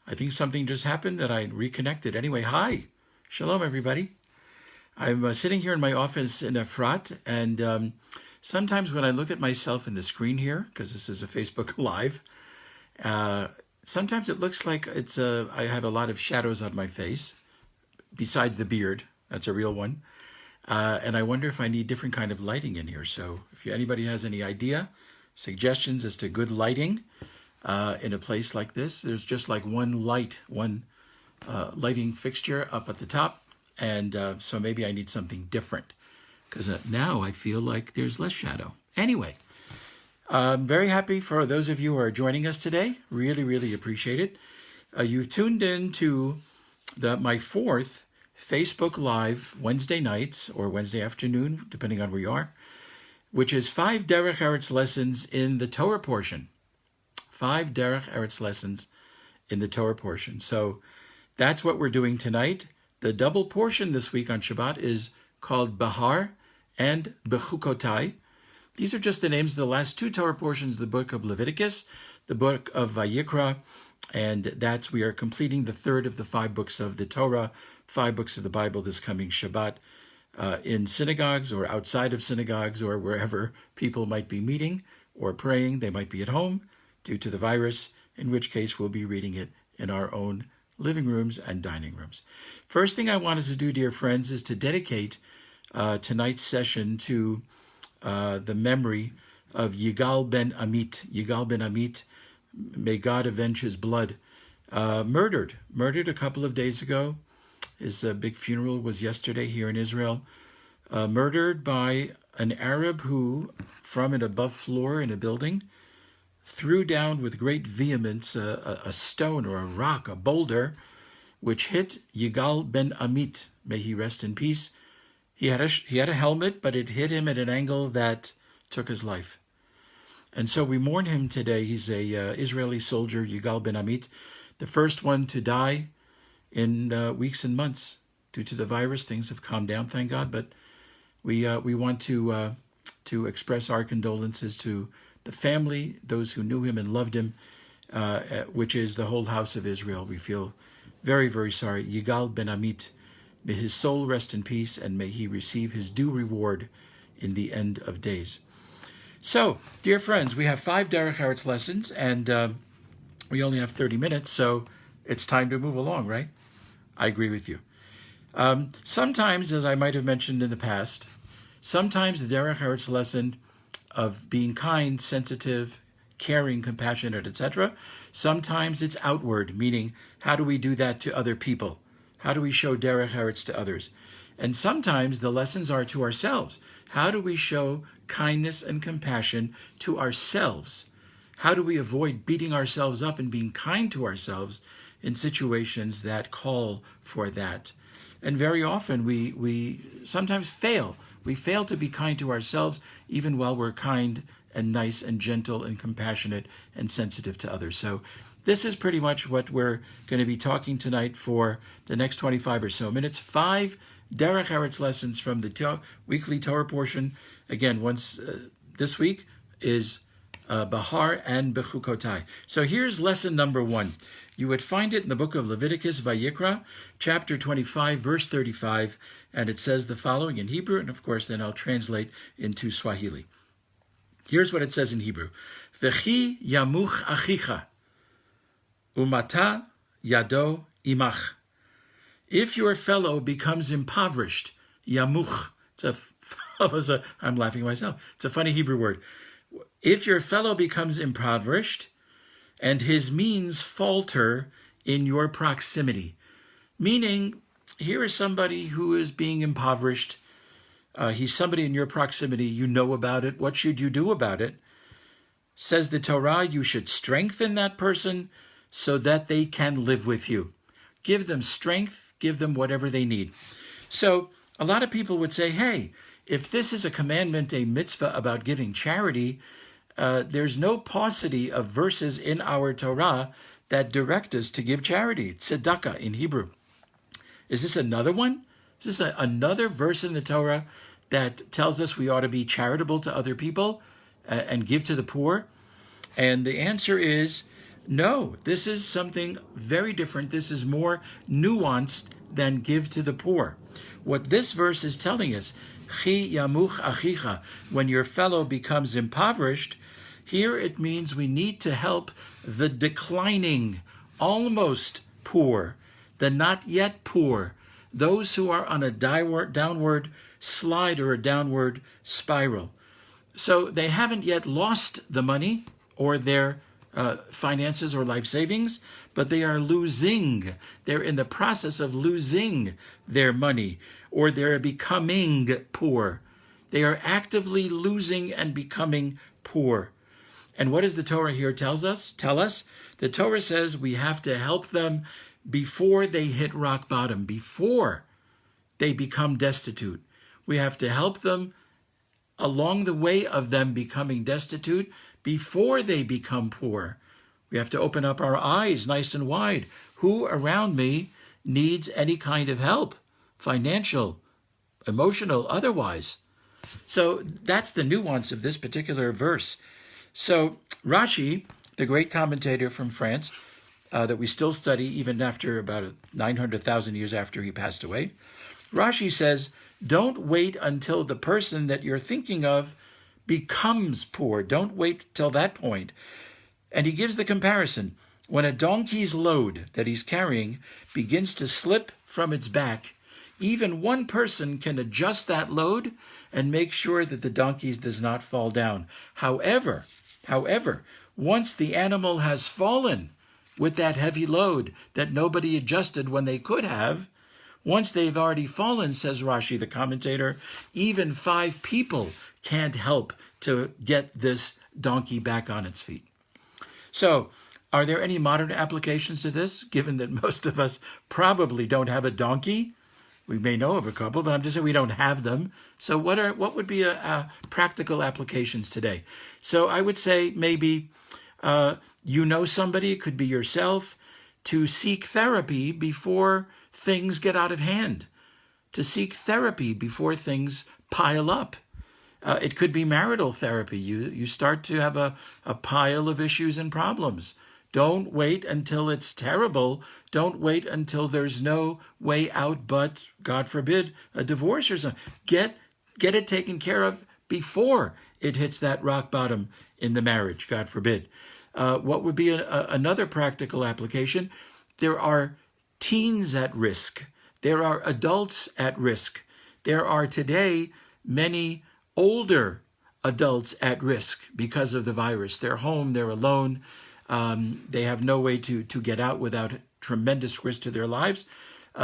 I think something just happened that I reconnected. Anyway, hi. Shalom, everybody. I'm sitting here in my office in Efrat, and sometimes when I look at myself in the screen here, because this is a Facebook Live, sometimes it looks like I have a lot of shadows on my face, besides the beard. That's a real one. And I wonder if I need different kind of lighting in here. So if anybody has any idea, suggestions as to good lighting in a place like this, there's just like one lighting fixture up at the top. And so maybe I need something different because now I feel like there's less shadow. Anyway, I'm very happy for those of you who are joining us today. Really, really appreciate it. You've tuned in to my fourth Facebook Live Wednesday nights or Wednesday afternoon, depending on where you are, which is 5 Derech Eretz lessons in the Torah portion. 5 Derech Eretz lessons in the Torah portion. So that's what we're doing tonight. The double portion this week on Shabbat is called Behar and Bechukotai. These are just the names of the last two Torah portions of the book of Leviticus, the book of Vayikra, and we are completing the third of the 5 books of the Torah, 5 books of the Bible this coming Shabbat in synagogues or outside of synagogues or wherever people might be meeting or praying. They might be at home due to the virus, in which case we'll be reading it in our own living rooms and dining rooms. First thing I wanted to do, dear friends, is to dedicate tonight's session to the memory of Yigal ben Amit. Yigal ben Amit, may God avenge his blood, murdered a couple of days ago. His big funeral was yesterday here in Israel. Murdered by an Arab who, from an above floor in a building, threw down with great vehemence a stone or a rock, a boulder, which hit Yigal ben Amit. May he rest in peace. He had a helmet, but it hit him at an angle that took his life. And so we mourn him today. He's a Israeli soldier, Yigal ben Amit, the first one to die in weeks and months due to the virus. Things have calmed down, thank God. But we want to express our condolences to the family, those who knew him and loved him, which is the whole house of Israel. We feel very, very sorry. Yigal ben Amit, may his soul rest in peace, and may he receive his due reward in the end of days. So, dear friends, we have 5 Derech Eretz lessons, and we only have 30 minutes, so it's time to move along, right? I agree with you. Sometimes, as I might have mentioned in the past, sometimes the Derech Eretz lesson of being kind, sensitive, caring, compassionate, etc., sometimes it's outward, meaning how do we do that to other people? How do we show Derech Eretz to others? And sometimes the lessons are to ourselves. How do we show kindness and compassion to ourselves? How do we avoid beating ourselves up and being kind to ourselves in situations that call for that? And very often we sometimes fail. We fail to be kind to ourselves even while we're kind and nice and gentle and compassionate and sensitive to others. So this is pretty much what we're going to be talking tonight for the next 25 or so minutes. 5 Derech Eretz lessons from the weekly Torah portion. Again, this week is Behar and Bechukotai. So here's lesson number 1. You would find it in the book of Leviticus, Vayikra, chapter 25, verse 35, and it says the following in Hebrew, and of course then I'll translate into Swahili. Here's what it says in Hebrew. V'chi yamuch achicha, umata yado imach. If your fellow becomes impoverished, yamuch, I'm laughing at myself. It's a funny Hebrew word. If your fellow becomes impoverished, and his means falter in your proximity. Meaning, here is somebody who is being impoverished. He's somebody in your proximity. You know about it. What should you do about it? Says the Torah, you should strengthen that person so that they can live with you. Give them strength. Give them whatever they need. So a lot of people would say, hey, if this is a commandment, a mitzvah about giving charity, there's no paucity of verses in our Torah that direct us to give charity, tzedakah in Hebrew. Is this another one? Is this another verse in the Torah that tells us we ought to be charitable to other people and give to the poor? And the answer is No, this is something very different. This is more nuanced than give to the poor. What this verse is telling us, Chi yamuch achicha, when your fellow becomes impoverished, here it means we need to help the declining, almost poor, the not yet poor, those who are on a downward slide or a downward spiral. So they haven't yet lost the money or their finances or life savings, but they are losing. They're in the process of losing their money, or they're becoming poor. They are actively losing and becoming poor. And what does the Torah here tell us? The Torah says we have to help them before they hit rock bottom, before they become destitute. We have to help them along the way of them becoming destitute before they become poor. We have to open up our eyes nice and wide. Who around me needs any kind of help? Financial, emotional, otherwise. So that's the nuance of this particular verse. So Rashi, the great commentator from France, that we still study even after about 900,000 years after he passed away, Rashi says, don't wait until the person that you're thinking of becomes poor. Don't wait till that point. And he gives the comparison. When a donkey's load that he's carrying begins to slip from its back, even one person can adjust that load and make sure that the donkey does not fall down. However, once the animal has fallen with that heavy load that nobody adjusted when they could have, once they've already fallen, says Rashi, the commentator, even 5 people can't help to get this donkey back on its feet. So, are there any modern applications to this, given that most of us probably don't have a donkey? We may know of a couple, but I'm just saying we don't have them. So what would be practical applications today? So I would say maybe somebody, it could be yourself, to seek therapy before things get out of hand, to seek therapy before things pile up. It could be marital therapy. You start to have a pile of issues and problems. Don't wait until it's terrible. Don't wait until there's no way out but, God forbid, a divorce or something. Get it taken care of before it hits that rock bottom in the marriage, God forbid. What would be another practical application? There are teens at risk. There are adults at risk. There are today many older adults at risk because of the virus. They're home, they're alone. They have no way to get out without tremendous risk to their lives.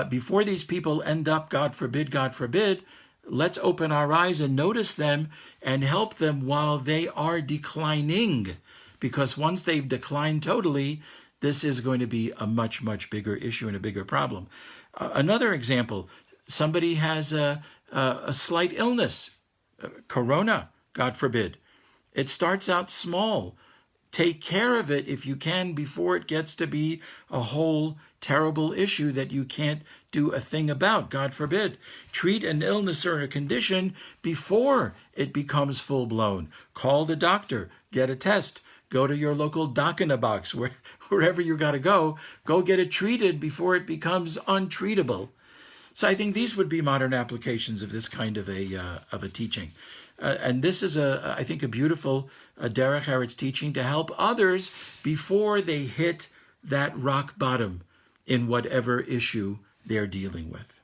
Before these people end up, God forbid, let's open our eyes and notice them and help them while they are declining. Because once they've declined totally, this is going to be a much, much bigger issue and a bigger problem. Another example, somebody has a slight illness, corona, God forbid. It starts out small. Take care of it if you can before it gets to be a whole terrible issue that you can't do a thing about, God forbid. Treat an illness or a condition before it becomes full-blown. Call the doctor, get a test, go to your local doc-in-a-box, wherever you got to go get it treated before it becomes untreatable. So I think these would be modern applications of this kind of a teaching. And this is, I think, a beautiful Derech Eretz teaching to help others before they hit that rock bottom in whatever issue they're dealing with.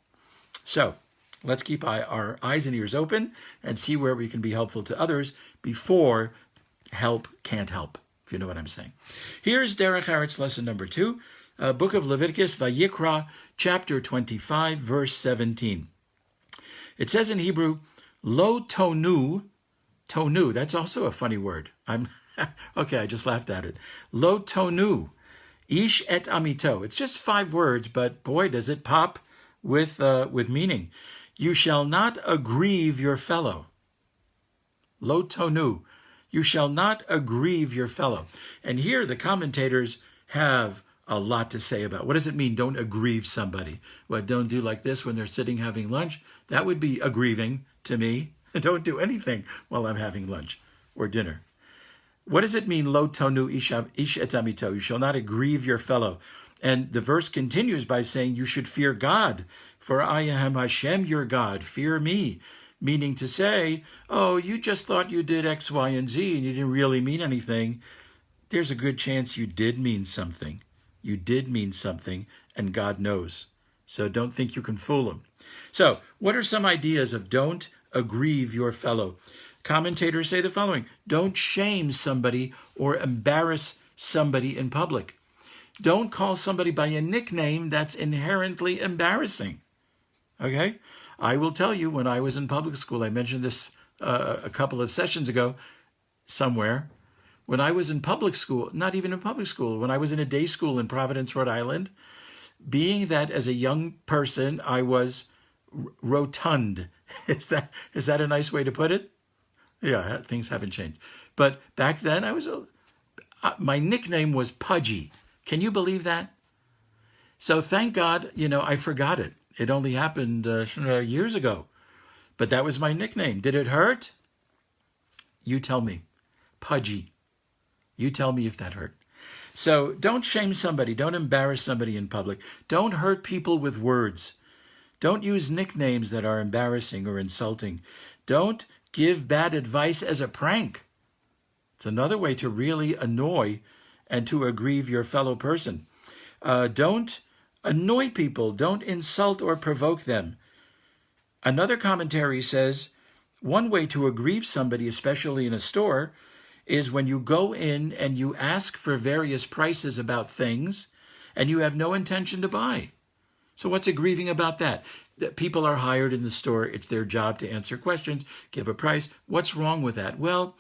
So let's keep our eyes and ears open and see where we can be helpful to others before help can't help, if you know what I'm saying. Here's Derech Eretz lesson number 2, book of Leviticus, Vayikra, chapter 25, verse 17. It says in Hebrew, Lo tonu, that's also a funny word. Okay, I just laughed at it. Lo tonu, ish et amito. It's just 5 words, but boy, does it pop with meaning. You shall not aggrieve your fellow. Lo tonu, you shall not aggrieve your fellow. And here the commentators have a lot to say about what does it mean, don't aggrieve somebody. What, don't do like this when they're sitting having lunch? That would be aggrieving to me. Don't do anything while I'm having lunch or dinner. What does it mean, lo tonu ish et amito? You shall not aggrieve your fellow. And the verse continues by saying you should fear God, for I am Hashem your God, fear me. Meaning to say, oh, you just thought you did X, Y, and Z and you didn't really mean anything. There's a good chance you did mean something. You did mean something, and God knows. So don't think you can fool him. So what are some ideas of don't aggrieve your fellow? Commentators say the following: don't shame somebody or embarrass somebody in public. Don't call somebody by a nickname that's inherently embarrassing. Okay? I will tell you, when I was in public school, I mentioned this a couple of sessions ago somewhere. When I was in public school, not even in public school, when I was in a day school in Providence, Rhode Island, being that as a young person, I was rotund. Is that a nice way to put it? Yeah, things haven't changed. But back then, my nickname was Pudgy. Can you believe that? So thank God, I forgot it. It only happened years ago. But that was my nickname. Did it hurt? You tell me. Pudgy. You tell me if that hurt. So don't shame somebody. Don't embarrass somebody in public. Don't hurt people with words. Don't use nicknames that are embarrassing or insulting. Don't give bad advice as a prank. It's another way to really annoy and to aggrieve your fellow person. Don't annoy people. Don't insult or provoke them. Another commentary says, one way to aggrieve somebody, especially in a store, is when you go in and you ask for various prices about things and you have no intention to buy. So what's aggrieving about that? That people are hired in the store. It's their job to answer questions, give a price. What's wrong with that? Well,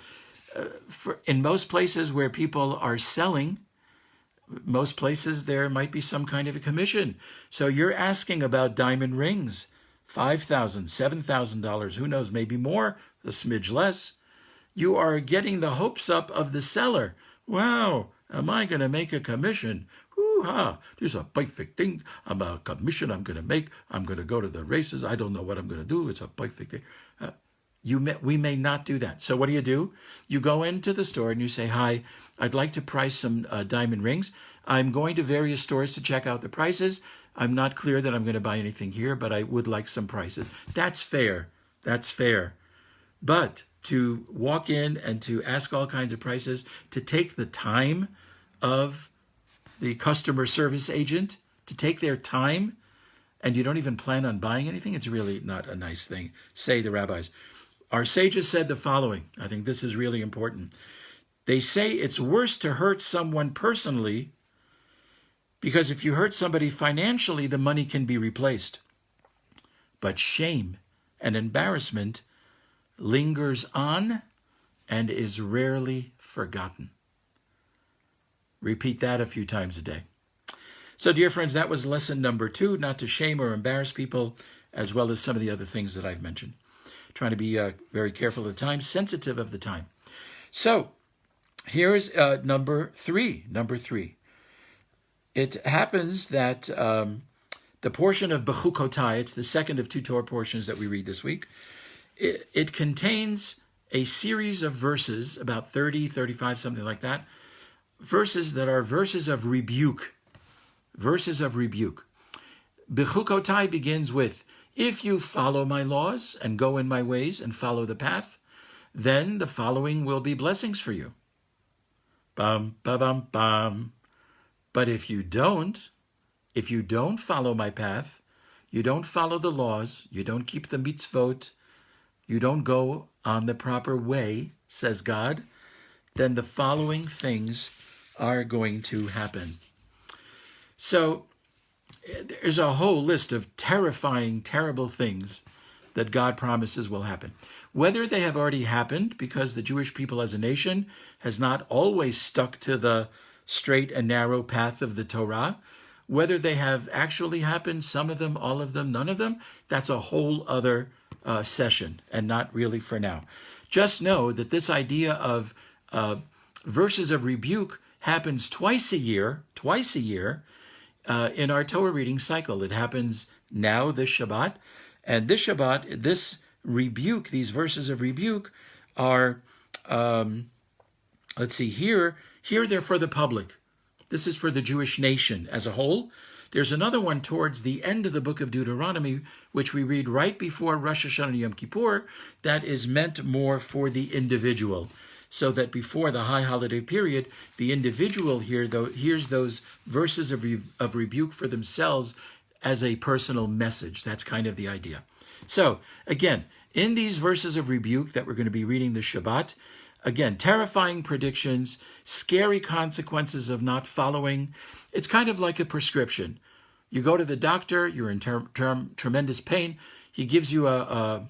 in most places where people are selling, most places there might be some kind of a commission. So you're asking about diamond rings, $5,000, $7,000, who knows, maybe more, a smidge less. You are getting the hopes up of the seller. Wow, am I going to make a commission? Hoo-ha, there's a perfect thing. I'm a commission I'm going to make. I'm going to go to the races. I don't know what I'm going to do. It's a perfect thing. We may not do that. So what do? You go into the store and you say, hi, I'd like to price some diamond rings. I'm going to various stores to check out the prices. I'm not clear that I'm going to buy anything here, but I would like some prices. That's fair. That's fair. But to walk in and to ask all kinds of prices, to take the time of the customer service agent, to take their time, and you don't even plan on buying anything, it's really not a nice thing, say the rabbis. Our sages said the following. I think this is really important. They say it's worse to hurt someone personally, because if you hurt somebody financially, the money can be replaced. But shame and embarrassment lingers on and is rarely forgotten. Repeat that a few times a day. So, dear friends, that was lesson number 2, not to shame or embarrass people, as well as some of the other things that I've mentioned. Trying to be very careful of the time, sensitive of the time. So, here's number 3. Number 3. It happens that the portion of Bechukotai, it's the second of 2 Torah portions that we read this week, it contains a series of verses, about 30, 35, something like that, verses that are verses of rebuke. Verses of rebuke. Bechukotai begins with, if you follow my laws and go in my ways and follow the path, then the following will be blessings for you. Bum, ba, bum, bum. But if you don't follow my path, you don't follow the laws, you don't keep the mitzvot, you don't go on the proper way, says God, then the following things are going to happen. So there's a whole list of terrifying, terrible things that God promises will happen. Whether they have already happened, because the Jewish people as a nation has not always stuck to the straight and narrow path of the Torah, whether they have actually happened, some of them, all of them, none of them, that's a whole other session, and not really for now. Just know that this idea of verses of rebuke happens twice a year in our Torah reading cycle. It happens now this Shabbat, and this Shabbat, this rebuke, these verses of rebuke are let's see, here they're for the public. This is for the Jewish nation as a whole. There's another one towards the end of the book of Deuteronomy, which we read right before Rosh Hashanah and Yom Kippur, that is meant more for the individual. So that before the high holiday period, the individual hears those verses of rebuke for themselves as a personal message. That's kind of the idea. So again, in these verses of rebuke that we're going to be reading this Shabbat, again, terrifying predictions, scary consequences of not following. It's kind of like a prescription. You go to the doctor, you're in tremendous pain. He gives you a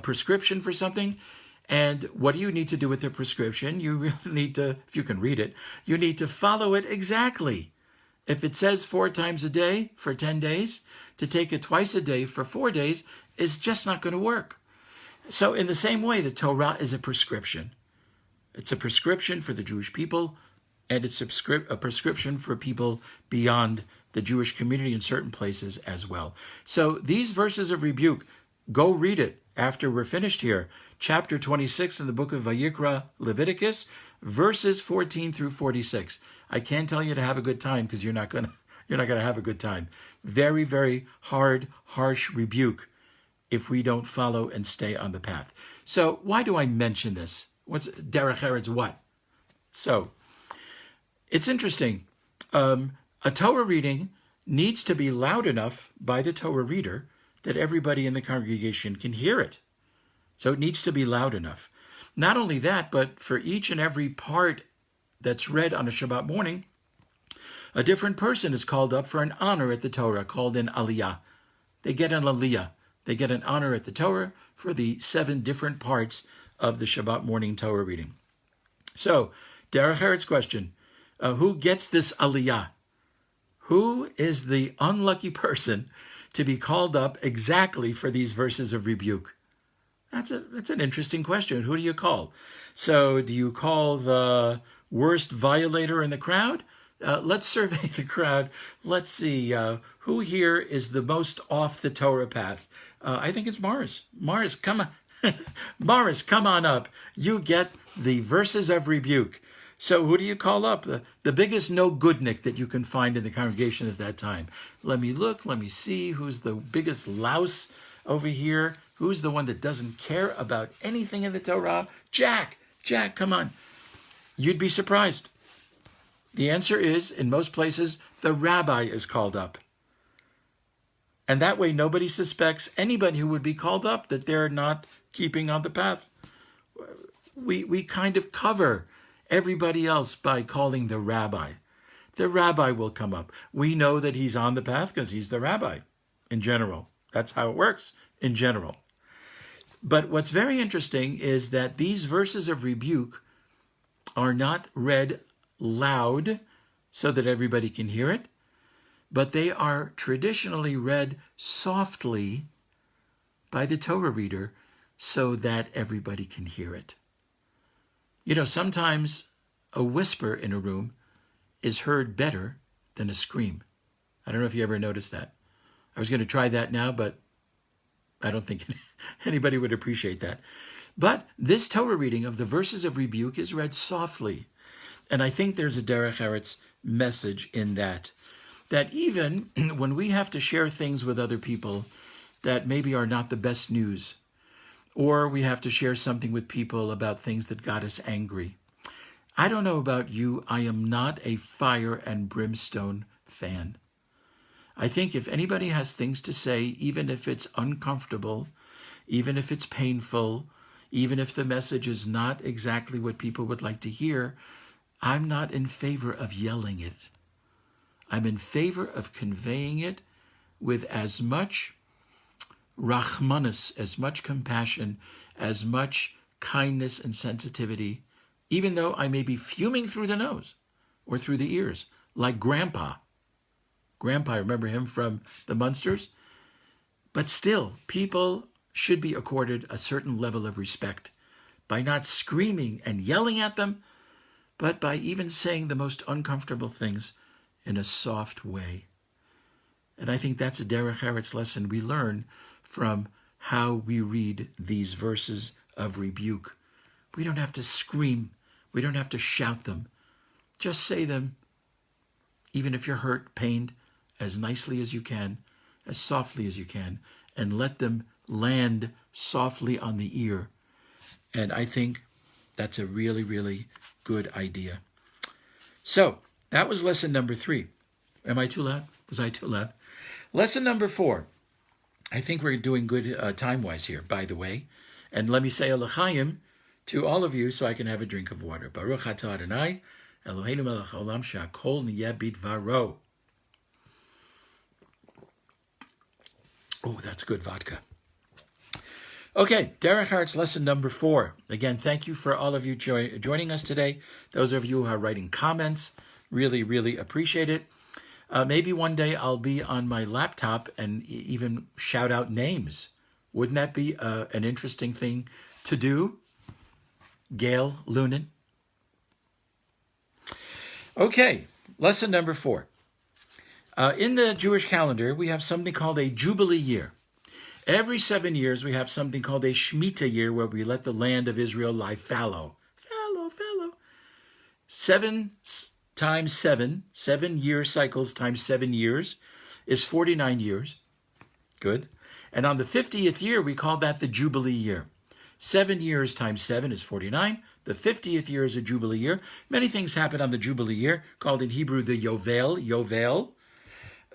prescription for something. And what do you need to do with the prescription? You really need to, if you can read it, you need to follow it exactly. If it says 4 times a day for 10 days, to take it twice a day for 4 days is just not going to work. So in the same way, the Torah is a prescription. It's a prescription for the Jewish people, and it's a prescription for people beyond the Jewish community in certain places as well. So these verses of rebuke, go read it after we're finished here. Chapter 26 in the book of Vayikra, Leviticus, verses 14 through 46. I can't tell you to have a good time because you're not going to have a good time. Very, very hard, harsh rebuke if we don't follow and stay on the path. So why do I mention this? What's Derech Eretz what? So it's interesting. A Torah reading needs to be loud enough by the Torah reader that everybody in the congregation can hear it. So it needs to be loud enough. Not only that, but for each and every part that's read on a Shabbat morning, a different person is called up for an honor at the Torah, called an aliyah. They get an aliyah. They get an honor at the Torah for the 7 different parts of the Shabbat morning Torah reading. So, Derech Eretz question, who gets this aliyah? Who is the unlucky person to be called up exactly for these verses of rebuke? That's an interesting question. Who do you call? So do you call the worst violator in the crowd? Let's survey the crowd. Let's see who here is the most off the Torah path. I think it's Morris. Morris, come on. Morris, come on up. You get the verses of rebuke. So who do you call up? The biggest no-goodnik that you can find in the congregation at that time. Let me look. Let me see who's the biggest louse over here. Who's the one that doesn't care about anything in the Torah? Jack, come on. You'd be surprised. The answer is, in most places, the rabbi is called up. And that way nobody suspects anybody who would be called up that they're not keeping on the path. We kind of cover everybody else by calling the rabbi. The rabbi will come up. We know that he's on the path because he's the rabbi in general. That's how it works in general. But what's very interesting is that these verses of rebuke are not read loud so that everybody can hear it, but they are traditionally read softly by the Torah reader so that everybody can hear it. You know, sometimes a whisper in a room is heard better than a scream. I don't know if you ever noticed that. I was going to try that now, but I don't think anybody would appreciate that. But this Torah reading of the verses of rebuke is read softly. And I think there's a Derech Eretz message in that even when we have to share things with other people that maybe are not the best news, or we have to share something with people about things that got us angry. I don't know about you, I am not a fire and brimstone fan. I think if anybody has things to say, even if it's uncomfortable, even if it's painful, even if the message is not exactly what people would like to hear, I'm not in favor of yelling it. I'm in favor of conveying it with as much rachmanus, as much compassion, as much kindness and sensitivity, even though I may be fuming through the nose or through the ears, like Grandpa. Grandpa, remember him from the Munsters? But still, people should be accorded a certain level of respect by not screaming and yelling at them, but by even saying the most uncomfortable things in a soft way. And I think that's a Derech Eretz lesson we learn from how we read these verses of rebuke. We don't have to scream. We don't have to shout them. Just say them, even if you're hurt, pained, as nicely as you can, as softly as you can, and let them land softly on the ear. And I think that's a really, really good idea. So that was lesson number 3. Am I too loud? Was I too loud? Lesson number 4. I think we're doing good time-wise here, by the way. And let me say a l'chaim to all of you so I can have a drink of water. Baruch atah Adonai, Eloheinu melech haolam she'akol niyeh bidvaro. Oh, that's good vodka. Okay, Derech lesson number 4. Again, thank you for all of you joining us today. Those of you who are writing comments, really, really appreciate it. Maybe one day I'll be on my laptop and even shout out names. Wouldn't that be an interesting thing to do? Gail Lunan. Okay, lesson number 4. In the Jewish calendar, we have something called a Jubilee year. Every 7 years, we have something called a Shemitah year, where we let the land of Israel lie fallow. Fallow. 7 times 7, 7-year cycles times 7 years is 49 years. Good. And on the 50th year, we call that the Jubilee year. 7 years times 7 is 49. The 50th year is a Jubilee year. Many things happen on the Jubilee year, called in Hebrew the Yovel.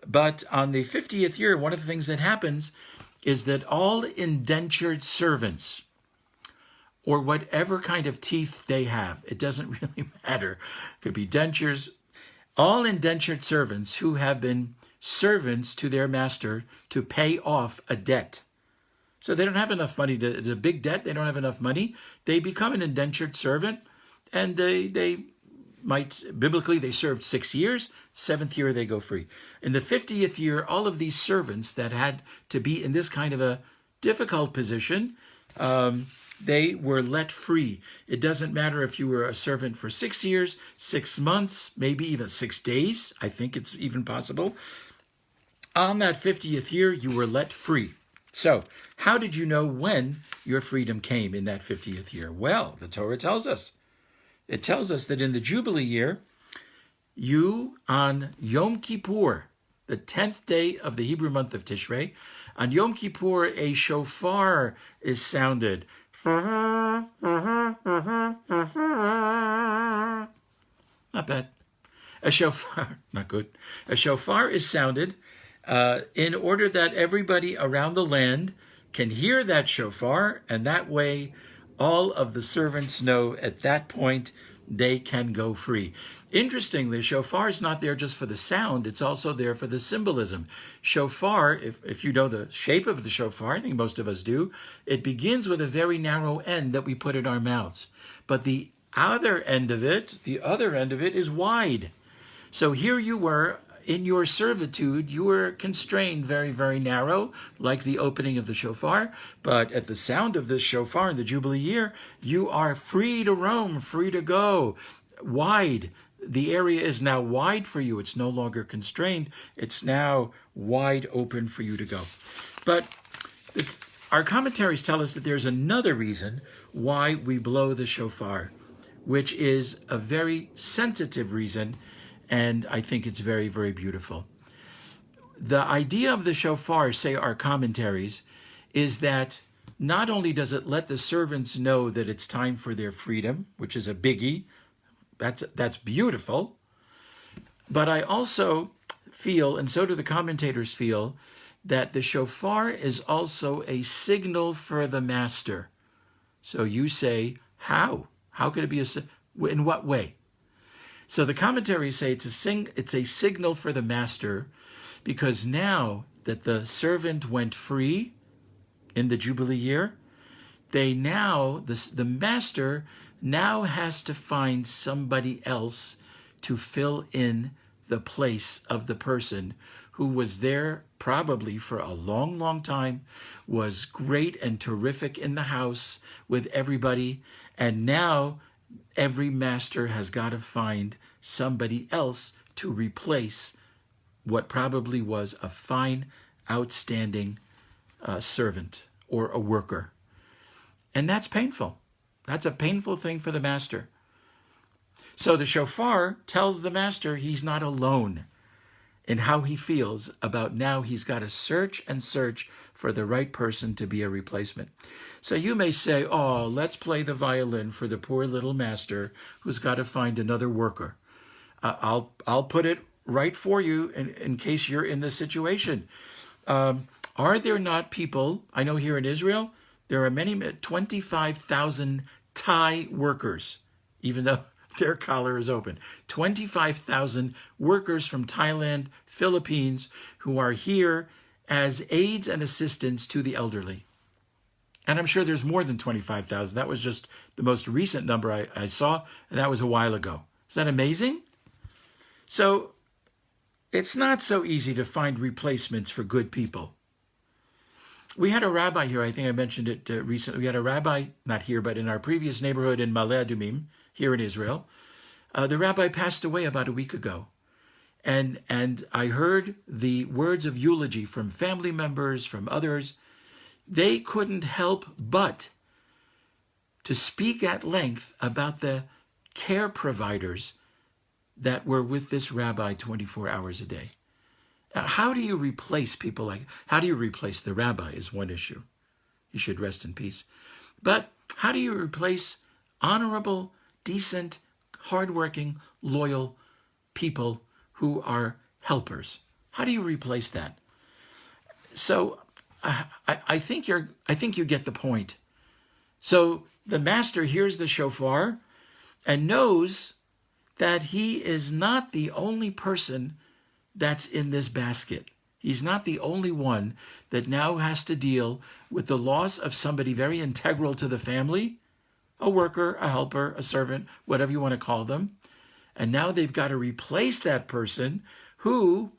But on the 50th year, one of the things that happens is that all indentured servants, or whatever kind of teeth they have, it doesn't really matter. It could be dentures. All indentured servants who have been servants to their master to pay off a debt. So they don't have enough money. It's a big debt. They don't have enough money. They become an indentured servant, and they might, biblically, they served 6 years. 7th year, they go free. In the 50th year, all of these servants that had to be in this kind of a difficult position, they were let free. It doesn't matter if you were a servant for 6 years, 6 months, maybe even 6 days. I think it's even possible. On that 50th year, you were let free. So, how did you know when your freedom came in that 50th year? Well, the Torah tells us. It tells us that in the Jubilee year, you, on Yom Kippur, the 10th day of the Hebrew month of Tishrei, on Yom Kippur, a shofar is sounded. Not bad. A shofar, not good. A shofar is sounded in order that everybody around the land can hear that shofar, and that way all of the servants know at that point they can go free. Interestingly, shofar is not there just for the sound, it's also there for the symbolism. Shofar, if you know the shape of the shofar, I think most of us do, it begins with a very narrow end that we put in our mouths. But the other end of it is wide. So here you were, in your servitude, you were constrained very, very narrow, like the opening of the shofar. But at the sound of this shofar in the Jubilee year, you are free to roam, free to go, wide. The area is now wide for you. It's no longer constrained. It's now wide open for you to go. But our commentaries tell us that there's another reason why we blow the shofar, which is a very sensitive reason, and I think it's very, very beautiful. The idea of the shofar, say our commentaries, is that not only does it let the servants know that it's time for their freedom, which is a biggie, that's beautiful, but I also feel, and so do the commentators feel, that the shofar is also a signal for the master. So you say, how? How could it be in what way? So the commentaries say it's a signal for the master, because now that the servant went free in the Jubilee year, the master now has to find somebody else to fill in the place of the person who was there probably for a long, long time, was great and terrific in the house with everybody, and now every master has got to find somebody else to replace what probably was a fine, outstanding servant or a worker. And that's painful. That's a painful thing for the master. So the shofar tells the master he's not alone in how he feels about now he's got to search and search for the right person to be a replacement. So you may say, oh, let's play the violin for the poor little master who's got to find another worker. I'll put it right for you in case you're in this situation. Are there not people, I know here in Israel, there are many, 25,000 Thai workers, even though their collar is open. 25,000 workers from Thailand, Philippines, who are here as aides and assistants to the elderly. And I'm sure there's more than 25,000. That was just the most recent number I saw, and that was a while ago. Is that amazing? So it's not so easy to find replacements for good people. We had a rabbi here, I think I mentioned it recently. We had a rabbi, not here, but in our previous neighborhood in Ma'ale Adumim, here in Israel. The rabbi passed away about a week ago. And I heard the words of eulogy from family members, from others. They couldn't help but to speak at length about the care providers that were with this rabbi 24 hours a day. Now, how do you replace people how do you replace the rabbi is one issue. He should rest in peace. But how do you replace honorable, decent, hardworking, loyal people who are helpers? How do you replace that? So I think you get the point. So the master hears the shofar and knows that he is not the only person that's in this basket. He's not the only one that now has to deal with the loss of somebody very integral to the family, a worker, a helper, a servant, whatever you want to call them. And now they've got to replace that person who,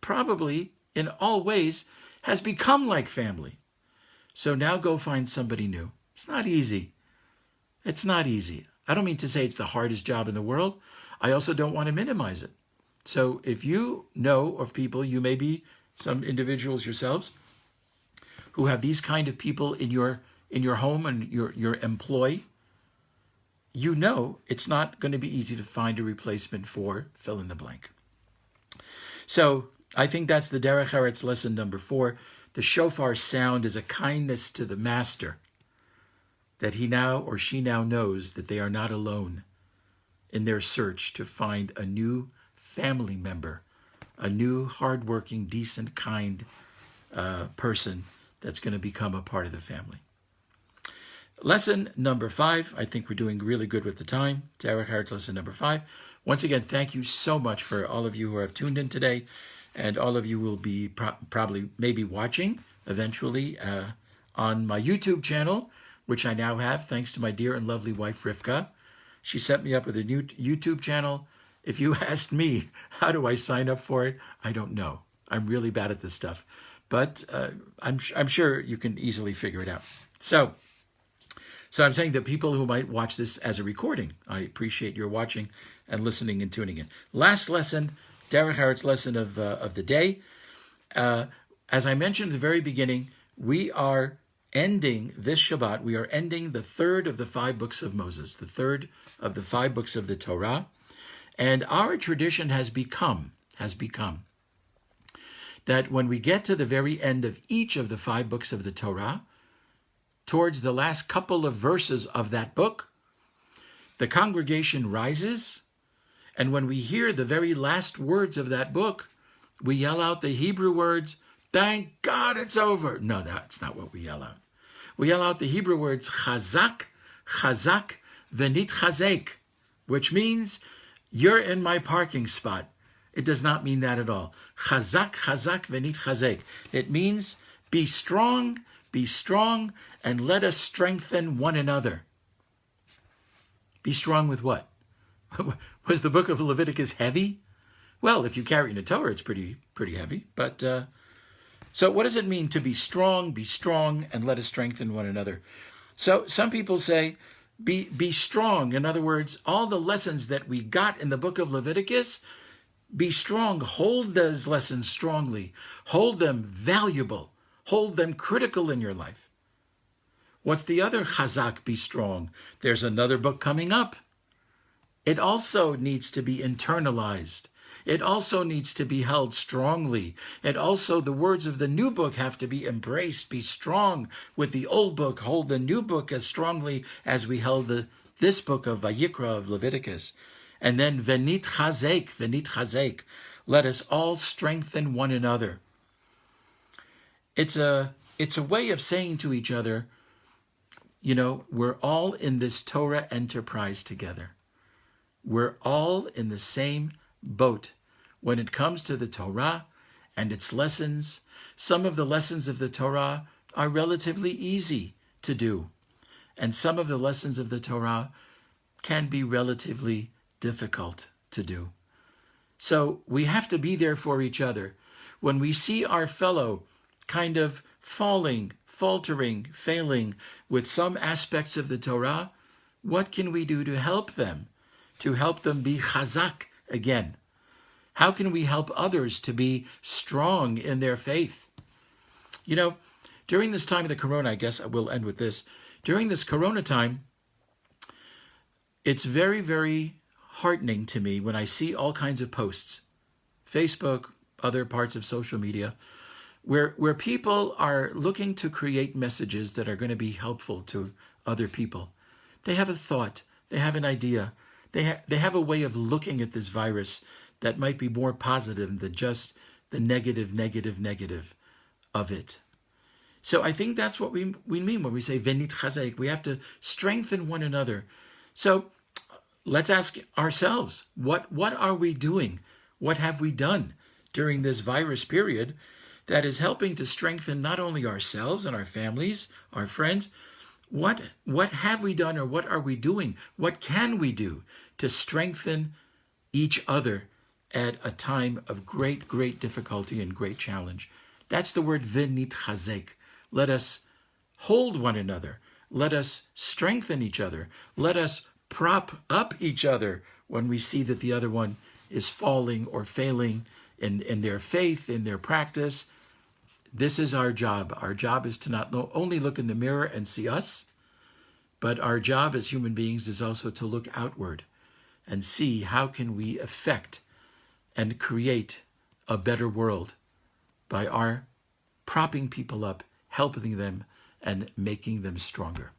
probably in all ways, has become like family. So now go find somebody new. It's not easy. It's not easy. I don't mean to say it's the hardest job in the world. I also don't want to minimize it. So if you know of people, you may be some individuals yourselves who have these kind of people in your home and your employ, you know it's not going to be easy to find a replacement for fill in the blank. So I think that's the Derech Eretz lesson number 4. The shofar sound is a kindness to the master, that he now or she now knows that they are not alone in their search to find a new family member, a new hardworking, decent, kind person that's going to become a part of the family. Lesson number 5. I think we're doing really good with the time. Derech Eretz lesson number 5. Once again, thank you so much for all of you who have tuned in today, and all of you will be probably maybe watching eventually on my YouTube channel, which I now have thanks to my dear and lovely wife Rivka. She set me up with a new YouTube channel. If you asked me, how do I sign up for it? I don't know. I'm really bad at this stuff. But I'm sure you can easily figure it out. So I'm saying that people who might watch this as a recording, I appreciate your watching and listening and tuning in. Last lesson, Derech Eretz lesson of the day. As I mentioned at the very beginning, we are ending this Shabbat. We are ending the third of the 5 books of Moses, the third of the 5 books of the Torah. And our tradition has become that when we get to the very end of each of the 5 books of the Torah, towards the last couple of verses of that book, the congregation rises, and when we hear the very last words of that book, we yell out the Hebrew words, "Thank God it's over." No, that's not what we yell out. We yell out the Hebrew words, "Chazak, Chazak, v'nit chazek," which means, "You're in my parking spot." It does not mean that at all. Chazak, chazak, v'nit chazek. It means, be strong, and let us strengthen one another. Be strong with what? Was the book of Leviticus heavy? Well, if you carry in a Torah, it's pretty heavy. But so what does it mean to be strong, and let us strengthen one another? So some people say, be strong. In other words, all the lessons that we got in the book of Leviticus, be strong. Hold those lessons strongly. Hold them valuable. Hold them critical in your life. What's the other chazak, be strong? There's another book coming up. it also needs to be internalized. It also needs to be held strongly. And also the words of the new book have to be embraced. Be strong with the old book. Hold the new book as strongly as we held this book of Vayikra, of Leviticus. And then venit chazek. Let us all strengthen one another. It's a way of saying to each other, we're all in this Torah enterprise together. We're all in the same boat when it comes to the Torah and its lessons. Some of the lessons of the Torah are relatively easy to do, and some of the lessons of the Torah can be relatively difficult to do. So we have to be there for each other. When we see our fellow kind of faltering, failing with some aspects of the Torah, what can we do to help them? To help them be chazak again? How can we help others to be strong in their faith? During this time of the corona, I guess I will end with this. During this corona time, it's very, very heartening to me when I see all kinds of posts, Facebook, other parts of social media, where people are looking to create messages that are going to be helpful to other people. They have a thought, they have an idea, they have a way of looking at this virus that might be more positive than just the negative of it. So I think that's what we mean when we say venit chazek. We have to strengthen one another. So let's ask ourselves, what are we doing? What have we done during this virus period that is helping to strengthen not only ourselves and our families, our friends? What have we done, or what are we doing? What can we do to strengthen each other at a time of great, great difficulty and great challenge? That's the word venit chazek. Let us hold one another. Let us strengthen each other. Let us prop up each other when we see that the other one is falling or failing in their faith, in their practice. This is our job. Our job is to not only look in the mirror and see us, but our job as human beings is also to look outward and see how can we affect and create a better world by our propping people up, helping them, and making them stronger.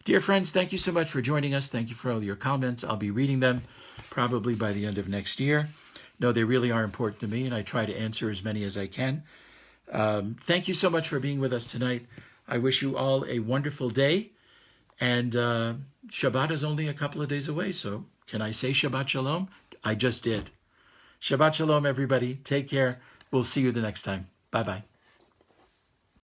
Dear friends, thank you so much for joining us. Thank you for all your comments. I'll be reading them probably by the end of next year. No, they really are important to me, and I try to answer as many as I can. Thank you so much for being with us tonight. I wish you all a wonderful day. And Shabbat is only a couple of days away, so can I say Shabbat Shalom? I just did. Shabbat Shalom, everybody. Take care. We'll see you the next time. Bye-bye.